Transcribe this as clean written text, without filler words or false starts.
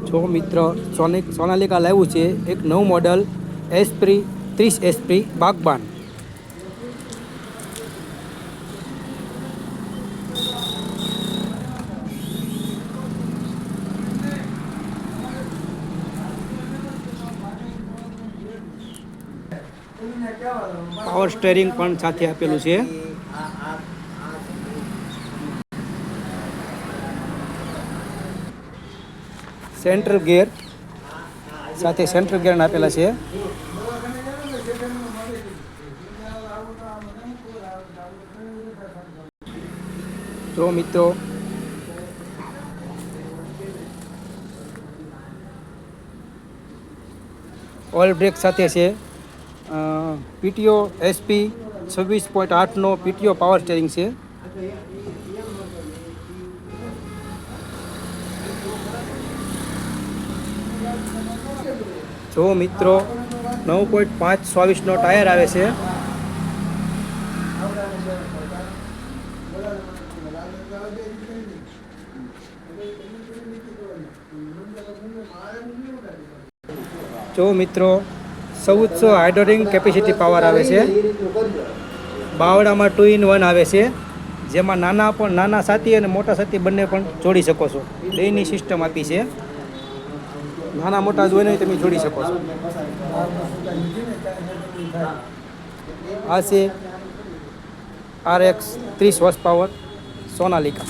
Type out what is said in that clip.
જો મિત્રો સોનાલિકા લાવ્યું છે એક નવું model Aspee 30 Aspee Bagban. Power steering પણ સાથે આપેલું છે. સેન્ટ્રલ ગિયર સાથે સેન્ટ્રલ ગિયર આપેલા છે. જો મિત્રો ઓઇલ બ્રેક સાથે છે. પીટીઓ એસપી 26.8નો પીટીઓ પાવર સ્ટેરિંગ છે. જો મિત્રો 9.5 24નો ટાયર આવે છે. જો મિત્રો 1400 હાઇડ્રોલિક કેપેસિટી પાવર આવે છે. બાવડામાં 2 in 1 આવે છે, જેમાં નાના સાથી અને મોટા સાથી બંને પણ જોડી શકો છો. બેયની સિસ્ટમ આપી છે. નાના મોટા જોઈને તમે જોડી શકો છો. આ છે RX 30 હોર્સ પાવર સોનાલિકા.